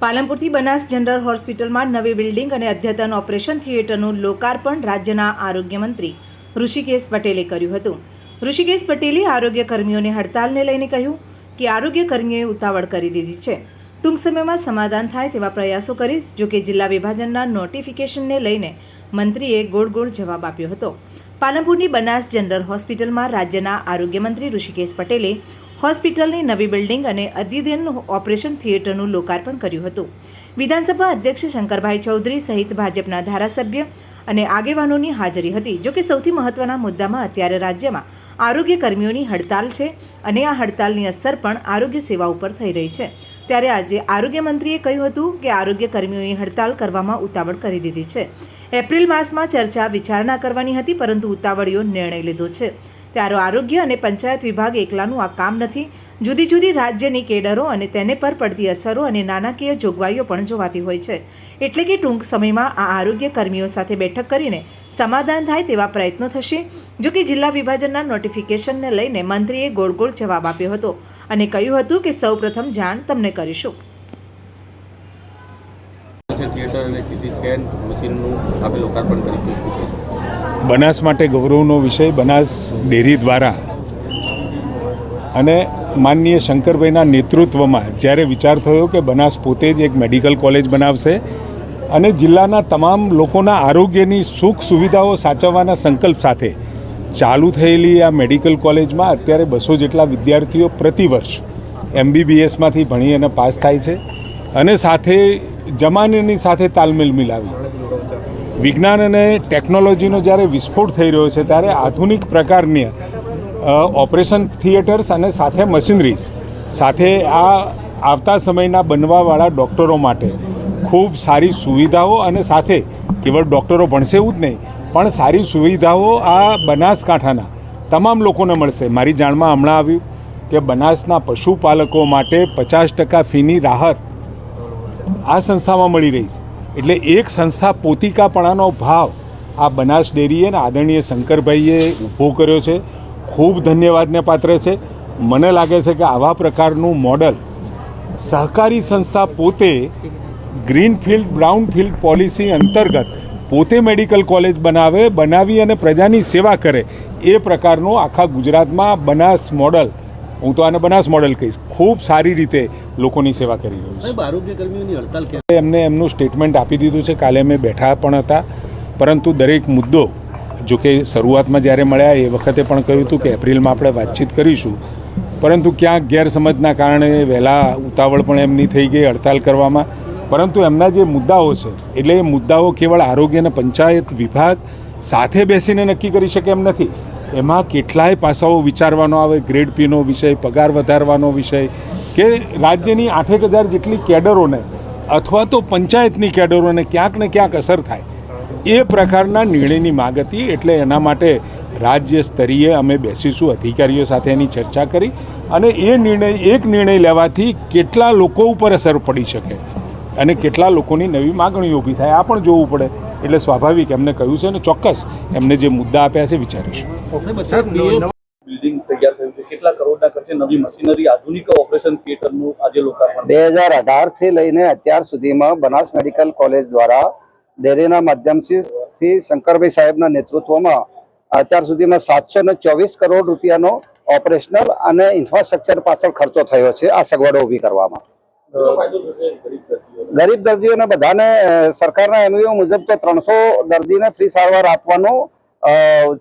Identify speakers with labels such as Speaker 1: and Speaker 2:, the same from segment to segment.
Speaker 1: પાલનપુરથી Banas general હોસ્પિટલમાં નવી building અને અદ્યતન ઓપરેશન થિયેટરનું લોકાર્પણ રાજ્યના આરોગ્ય મંત્રી ઋષિકેશ પટેલે કર્યું હતું. ઋષિકેશ પટેલે આરોગ્ય કર્મીઓને હડતાલને લઈને કહ્યું કે આરોગ્ય કર્મીઓએ ઉતાવળ કરી દીધી છે. ટૂંક સમયમાં સમાધાન થાય તેવા પ્રયાસો કરીશ. જોકે જિલ્લા વિભાજનના નોટિફિકેશનને લઈને મંત્રીએ ગોળ જવાબ આપ્યો હતો. પાલનપુરની બનાસ જનરલ હોસ્પિટલમાં રાજ્યના આરોગ્ય મંત્રી ઋષિકેશ પટેલે હોસ્પિટલની નવી બિલ્ડિંગ અને અદ્યતન ઓપરેશન થિયેટરનું લોકાર્પણ કર્યું હતું. વિધાનસભા અધ્યક્ષ શંકરભાઈ ચૌધરી સહિત ભાજપના ધારાસભ્ય અને આગેવાનોની હાજરી હતી. જોકે સૌથી મહત્વના મુદ્દામાં અત્યારે રાજ્યમાં આરોગ્ય કર્મીઓની હડતાલ છે અને આ હડતાલની અસર પણ આરોગ્ય સેવા ઉપર થઈ રહી છે. ત્યારે આજે આરોગ્ય મંત્રીએ કહ્યું હતું કે આરોગ્ય કર્મીઓએ હડતાલ કરવામાં ઉતાવળ કરી દીધી છે. એપ્રિલ માસમાં ચર્ચા વિચારણા કરવાની હતી, પરંતુ ઉતાવળીઓ નિર્ણય લીધો છે. ત્યારે આરોગ્ય અને પંચાયત વિભાગ એકલાનું આ કામ નથી. જુદી જુદી રાજ્યની કેડરો અને તેને પર પડતી અસરો અને નાણાકીય જોગવાઈઓ પણ જોવાતી હોય છે. એટલે કે ટૂંક સમયમાં આ આરોગ્ય કર્મીઓ સાથે બેઠક કરીને સમાધાન થાય તેવા પ્રયત્નો થશે. જોકે જિલ્લા વિભાજનના નોટિફિકેશનને લઈને મંત્રીએ ગોળ જવાબ આપ્યો હતો અને કહ્યું હતું કે સૌ પ્રથમ જાણ તમને કરીશું.
Speaker 2: બનાસ માટે ગૌરવનો વિષય બનાસ ડેરી દ્વારા અને માનનીય શંકરભાઈના નેતૃત્વમાં જ્યારે વિચાર થયો કે બનાસ પોતે જ એક મેડિકલ કોલેજ બનાવશે અને જિલ્લાના તમામ લોકોના આરોગ્યની સુખ સુવિધાઓ સાચવવાના સંકલ્પ સાથે ચાલુ થયેલી આ મેડિકલ કોલેજમાં અત્યારે 200 જેટલા વિદ્યાર્થીઓ પ્રતિવર્ષ MBBSમાંથી ભણી અને પાસ થાય છે અને સાથે જમાનાની સાથે તાલમેલ મિલાવી વિજ્ઞાન અને ટેકનોલોજીનો જ્યારે વિસ્ફોટ થઈ રહ્યો છે ત્યારે આધુનિક પ્રકારની ઓપરેશન થિયેટર્સ અને સાથે મશીનરીઝ સાથે આ આવતા સમયના બનવાવાળા ડૉક્ટરો માટે ખૂબ સારી સુવિધાઓ અને સાથે કેવળ ડૉક્ટરો ભણશે એવું જ નહીં પણ સારી સુવિધાઓ આ બનાસકાંઠાના તમામ લોકોને મળશે. મારી જાણમાં હમણાં આવ્યું કે બનાસના પશુપાલકો માટે 50% ફીની રાહત આ સંસ્થામાં મળી રહી છે. એટલે એક સંસ્થા પોતિકાપણાનો ભાવ આ બનાસ ડેરીએ અને આદરણીય શંકરભાઈએ ઊભો કર્યો છે. ખૂબ ધન્યવાદને પાત્ર છે. મને લાગે છે કે આવા પ્રકારનું મોડલ સહકારી સંસ્થા પોતે ગ્રીનફિલ્ડ બ્રાઉનફિલ્ડ પોલિસી અંતર્ગત પોતે મેડિકલ કોલેજ બનાવી અને પ્રજાની સેવા કરે એ પ્રકારનું આખા ગુજરાતમાં બનાસ મોડલ, હું તો આને બનાસ મોડલ કહીશ, ખૂબ સારી રીતે લોકોની સેવા કરી રહ્યું છે.
Speaker 3: આરોગ્ય કર્મીઓની હડતાલ
Speaker 2: એમને એમનું સ્ટેટમેન્ટ આપી દીધું છે. કાલે અમે બેઠા પણ હતા, પરંતુ દરેક મુદ્દો જોકે શરૂઆતમાં જ્યારે મળ્યા એ વખતે પણ કહ્યું હતું કે એપ્રિલમાં આપણે વાતચીત કરીશું, પરંતુ ક્યાંક ગેરસમજના કારણે વહેલા ઉતાવળ પણ એમની થઈ ગઈ હડતાલ કરવામાં. પરંતુ એમના જે મુદ્દાઓ છે એટલે એ મુદ્દાઓ કેવળ આરોગ્ય અને પંચાયત વિભાગ સાથે બેસીને નક્કી કરી શકે એમ નથી. એમાં કેટલાય પાસાઓ વિચારવાનો આવે. ગ્રેડ પીનો વિષય, પગાર વધારવાનો વિષય, કે રાજ્યની 8,000 જેટલી કેડરોને અથવા તો પંચાયતની કેડરોને ક્યાંક ને ક્યાંક અસર થાય એ પ્રકારના નિર્ણયની માગ હતી. એટલે એના માટે રાજ્ય સ્તરીય અમે બેસીશું, અધિકારીઓ સાથે એની ચર્ચા કરી અને એક નિર્ણય લેવાથી કેટલા લોકો ઉપર અસર પડી શકે અને કેટલા લોકોની નવી માગણીઓ ઊભી થાય આ પણ જોવું પડે. એટલે સ્વાભાવિક એમને કહ્યું છે અને ચોક્કસ એમને જે મુદ્દા આપ્યા છે વિચારીશું.
Speaker 3: બિલ્ડિંગ તૈયાર થયું છે, કેટલા કરોડના ખર્ચે નવી મશીનરી, આધુનિક ઓપરેશન થિયેટરનું આજે લોકાર્પણ.
Speaker 4: 2018 થી લઈને અત્યાર સુધીમાં બનાસ મેડિકલ કોલેજ દ્વારા ડેરીના માધ્યમથી શંકરભાઈ સાહેબના નેતૃત્વમાં અત્યાર સુધીમાં 724 કરોડ રૂપિયાનો ઓપરેશનલ અને ઇન્ફ્રાસ્ટ્રક્ચર પાછળ ખર્ચો થયો છે આ સગવડો ઊભી કરવામાં. ગરીબ દર્દીઓને બધાને સરકારના MOU મુજબ તો 300 દર્દીને ફ્રી સારવાર આપવાનું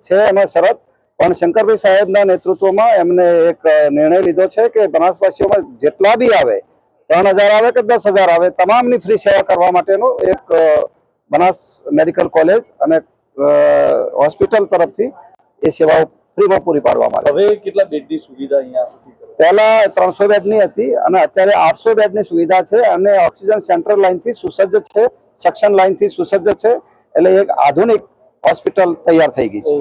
Speaker 4: છે એમાં શરત, પણ શંકરભાઈ સાહેબના નેતૃત્વમાં એમને એક નિર્ણય લીધો છે કે બનાસવાસીઓમાં જેટલા બી આવે, 3,000 આવે કે 10,000 આવે, તમામની ફ્રી સેવા કરવા માટેનું એક બનાસ મેડિકલ કોલેજ અને હોસ્પિટલ તરફથી એ સેવાઓ ફ્રીમાં પૂરી પાડવામાં આવે.
Speaker 3: હવે કેટલા બેડની સુવિધા અહીંયા?
Speaker 4: પહેલા 300 બેડની હતી અને અત્યારે 800 બેડની સુવિધા છે અને ઓક્સિજન સેન્ટ્રલ લાઇનથી સુસજ્જ છે, સક્શન લાઇનથી સુસજ્જ છે. એટલે એક આધુનિક હોસ્પિટલ તૈયાર થઈ ગઈ છે.